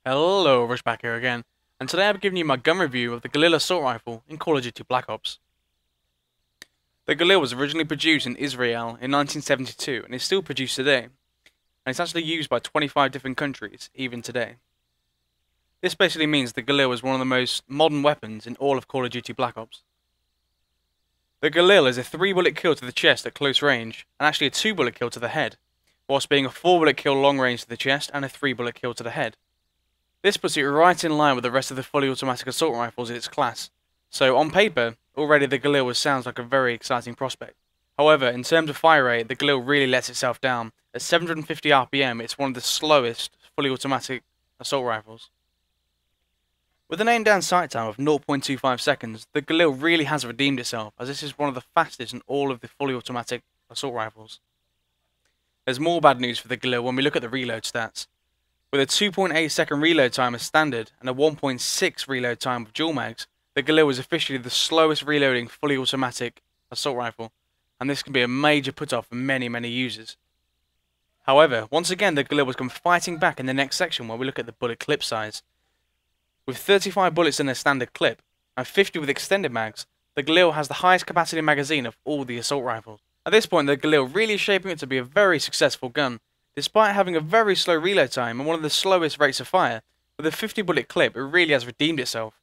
Hello, Rushback here again, and today I'm giving you my gun review of the Galil assault rifle in Call of Duty Black Ops. The Galil was originally produced in Israel in 1972 and is still produced today, and it's actually used by 25 different countries even today. This basically means the Galil is one of the most modern weapons in all of Call of Duty Black Ops. The Galil is a 3-bullet kill to the chest at close range, and actually a 2-bullet kill to the head, whilst being a 4-bullet kill long range to the chest and a 3-bullet kill to the head. This puts it right in line with the rest of the fully automatic assault rifles in its class, so on paper, already the Galil sounds like a very exciting prospect. However, in terms of fire rate, the Galil really lets itself down. At 750 RPM, it's one of the slowest fully automatic assault rifles. With an aim down sight time of 0.25 seconds, the Galil really has redeemed itself, as this is one of the fastest in all of the fully automatic assault rifles. There's more bad news for the Galil when we look at the reload stats. With a 2.8 second reload time as standard and a 1.6 reload time with dual mags, the Galil is officially the slowest reloading fully automatic assault rifle, and this can be a major put-off for many users. However, once again the Galil will come fighting back in the next section where we look at the bullet clip size. With 35 bullets in a standard clip, and 50 with extended mags, the Galil has the highest capacity magazine of all the assault rifles. At this point the Galil really is shaping it to be a very successful gun. Despite having a very slow reload time and one of the slowest rates of fire, with a 50 bullet clip it really has redeemed itself.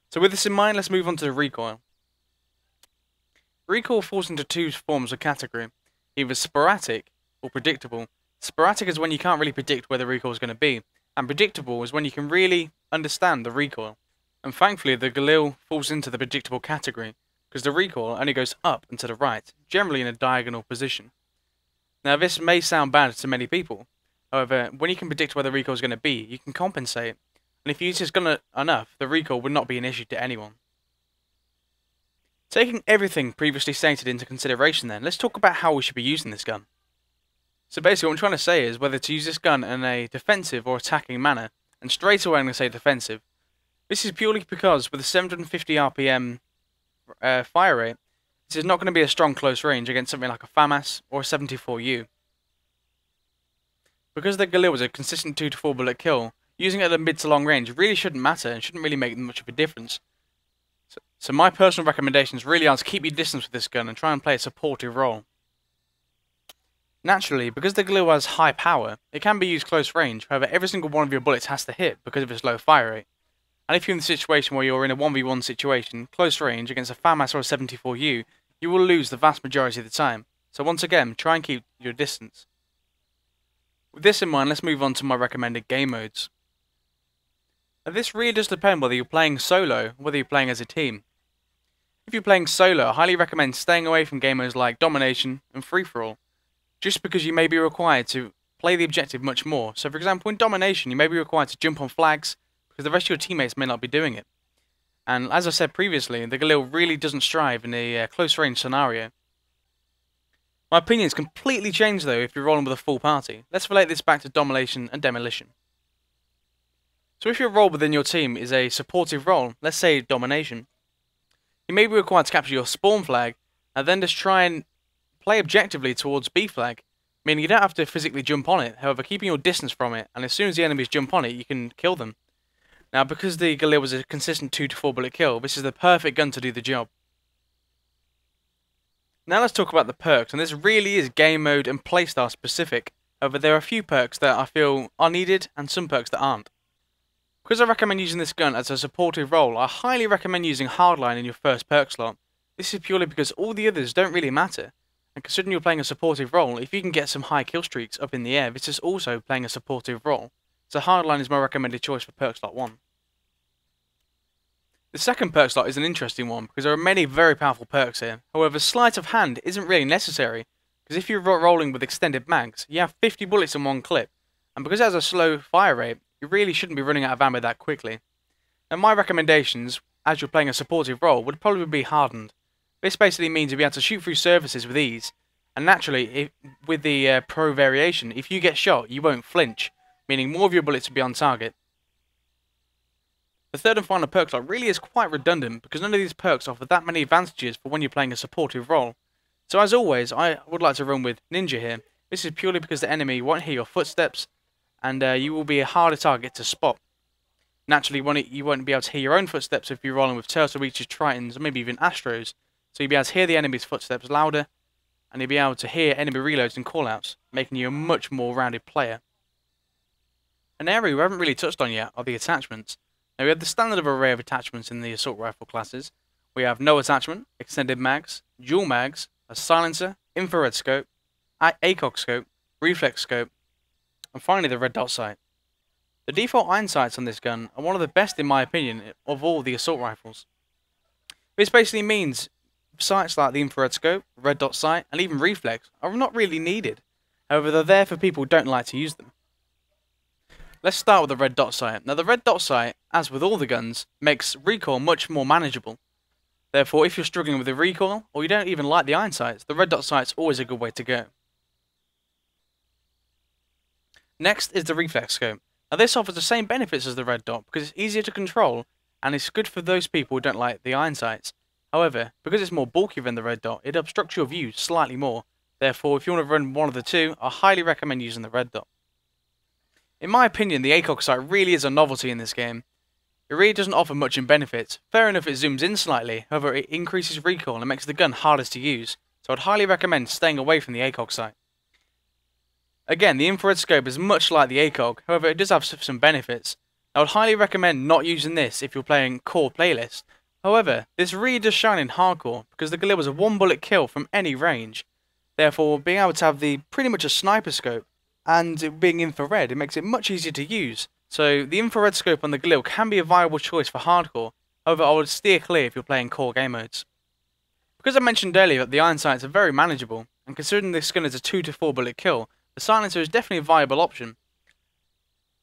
So with this in mind, let's move on to the recoil. Recoil falls into two forms of category, either sporadic or predictable. Sporadic is when you can't really predict where the recoil is going to be, and predictable is when you can really understand the recoil. And thankfully the Galil falls into the predictable category, because the recoil only goes up and to the right, generally in a diagonal position. Now this may sound bad to many people, however, when you can predict where the recoil is going to be, you can compensate, and if you use this gun enough, the recoil would not be an issue to anyone. Taking everything previously stated into consideration then, let's talk about how we should be using this gun. So basically what I'm trying to say is whether to use this gun in a defensive or attacking manner, and straight away I'm going to say defensive. This is purely because with a 750 RPM fire rate, this is not going to be a strong close range against something like a FAMAS or a 74U. Because the Galil is a consistent 2 to 4 bullet kill, using it at a mid to long range really shouldn't matter and shouldn't really make much of a difference. So my personal recommendations really are to keep your distance with this gun and try and play a supportive role. Naturally, because the Galil has high power, it can be used close range, however every single one of your bullets has to hit because of its low fire rate. And if you're in the situation where you're in a 1v1 situation, close range against a FAMAS or a 74U, you will lose the vast majority of the time. So once again, try and keep your distance. With this in mind, let's move on to my recommended game modes. Now this really does depend whether you're playing solo or whether you're playing as a team. If you're playing solo, I highly recommend staying away from game modes like Domination and Free-for-all, just because you may be required to play the objective much more. So for example, in Domination, you may be required to jump on flags because the rest of your teammates may not be doing it. And as I said previously, the Galil really doesn't strive in a close range scenario. My opinion's completely changed though if you're rolling with a full party. Let's relate this back to Domination and Demolition. So if your role within your team is a supportive role, let's say Domination, you may be required to capture your spawn flag and then just try and play objectively towards B flag, meaning you don't have to physically jump on it, however keeping your distance from it, and as soon as the enemies jump on it you can kill them. Now because the Galil was a consistent 2 to 4 bullet kill, this is the perfect gun to do the job. Now let's talk about the perks, and this really is game mode and playstyle specific, however there are a few perks that I feel are needed and some perks that aren't. Because I recommend using this gun as a supportive role, I highly recommend using Hardline in your first perk slot. This is purely because all the others don't really matter, and considering you're playing a supportive role, if you can get some high kill streaks up in the air, this is also playing a supportive role. So Hardline is my recommended choice for perk slot 1. The second perk slot is an interesting one because there are many very powerful perks here. However, sleight of hand isn't really necessary because if you're rolling with extended mags, you have 50 bullets in one clip, and because it has a slow fire rate, you really shouldn't be running out of ammo that quickly. Now my recommendations, as you're playing a supportive role, would probably be hardened. This basically means you'll be able to shoot through surfaces with ease, and naturally, with the pro variation, if you get shot, you won't flinch, meaning more of your bullets will be on target. The third and final perk slot really is quite redundant because none of these perks offer that many advantages for when you're playing a supportive role. So as always, I would like to run with Ninja here. This is purely because the enemy won't hear your footsteps and you will be a harder target to spot. Naturally, you won't be able to hear your own footsteps if you're rolling with Turtle Beaches, Tritons, or maybe even Astros. So you'll be able to hear the enemy's footsteps louder, and you'll be able to hear enemy reloads and callouts, making you a much more rounded player. An area we haven't really touched on yet are the attachments. Now we have the standard array of attachments in the assault rifle classes. We have no attachment, extended mags, dual mags, a silencer, infrared scope, ACOG scope, reflex scope, and finally the red dot sight. The default iron sights on this gun are one of the best in my opinion of all the assault rifles. This basically means sights like the infrared scope, red dot sight, and even reflex are not really needed. However, they're there for people who don't like to use them. Let's start with the red dot sight. Now the red dot sight, as with all the guns, makes recoil much more manageable. Therefore, if you're struggling with the recoil, or you don't even like the iron sights, the red dot sight's always a good way to go. Next is the reflex scope. Now this offers the same benefits as the red dot because it's easier to control and it's good for those people who don't like the iron sights. However, because it's more bulky than the red dot, it obstructs your view slightly more. Therefore, if you want to run one of the two, I highly recommend using the red dot. In my opinion, the ACOG sight really is a novelty in this game. It really doesn't offer much in benefits. Fair enough, it zooms in slightly, however it increases recoil and makes the gun harder to use, so I'd highly recommend staying away from the ACOG sight. Again, the infrared scope is much like the ACOG, however it does have some benefits. I would highly recommend not using this if you're playing core playlist. However, this really does shine in hardcore because the Galil was a one bullet kill from any range. Therefore, being able to have pretty much a sniper scope and it being infrared, it makes it much easier to use. So the infrared scope on the Galil can be a viable choice for hardcore, however I would steer clear if you're playing core game modes. Because I mentioned earlier that the iron sights are very manageable, and considering this gun is a 2 to 4 bullet kill, the silencer is definitely a viable option.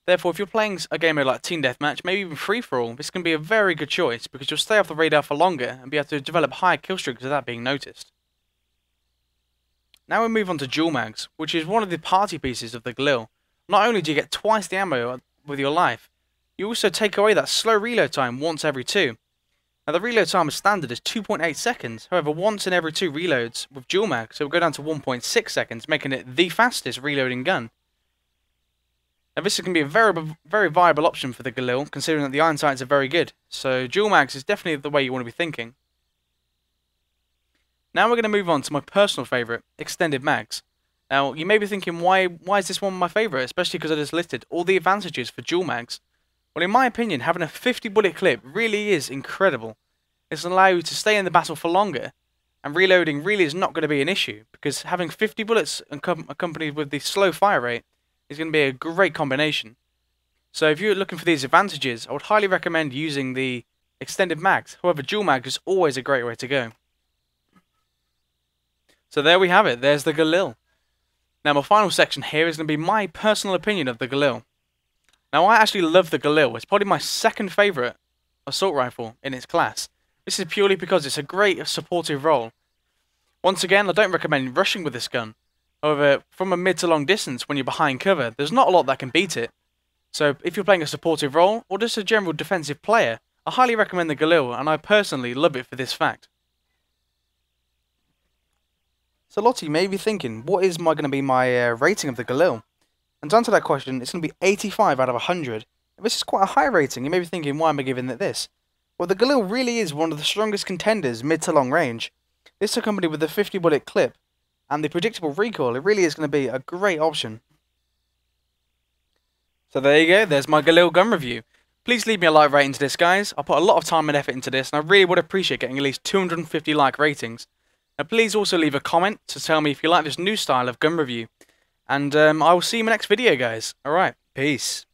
Therefore, if you're playing a game mode like Team Deathmatch, maybe even Free-For-All, this can be a very good choice because you'll stay off the radar for longer and be able to develop higher kill streaks without being noticed. Now we move on to dual mags, which is one of the party pieces of the Galil. Not only do you get twice the ammo with your life, you also take away that slow reload time once every 2. Now the reload time as standard is 2.8 seconds, however once in every 2 reloads with dual mag, so it'll go down to 1.6 seconds, making it the fastest reloading gun. Now this can be a very viable option for the Galil, considering that the iron sights are very good, so dual mags is definitely the way you want to be thinking. Now we're going to move on to my personal favourite, extended mags. Now you may be thinking why is this one my favourite, especially because I just listed all the advantages for dual mags. Well, in my opinion, having a 50 bullet clip really is incredible. It's going to allow you to stay in the battle for longer, and reloading really is not going to be an issue, because having 50 bullets accompanied with the slow fire rate is going to be a great combination. So if you're looking for these advantages, I would highly recommend using the extended mags. However, dual mag is always a great way to go. So there we have it, there's the Galil. Now my final section here is going to be my personal opinion of the Galil. Now I actually love the Galil, it's probably my second favourite assault rifle in its class. This is purely because it's a great supportive role. Once again, I don't recommend rushing with this gun. However, from a mid to long distance when you're behind cover, there's not a lot that can beat it. So if you're playing a supportive role, or just a general defensive player, I highly recommend the Galil, and I personally love it for this fact. So Lottie, you may be thinking, what is going to be my rating of the Galil? And to answer that question, it's going to be 85 out of 100. And this is quite a high rating. You may be thinking, why am I giving it this? Well, the Galil really is one of the strongest contenders mid to long range. This accompanied with the 50 bullet clip and the predictable recoil, it really is going to be a great option. So there you go, there's my Galil gun review. Please leave me a like rating to this, guys. I put a lot of time and effort into this, and I really would appreciate getting at least 250 like ratings. Now please also leave a comment to tell me if you like this new style of gun review. And I will see you in my next video, guys. Alright, peace.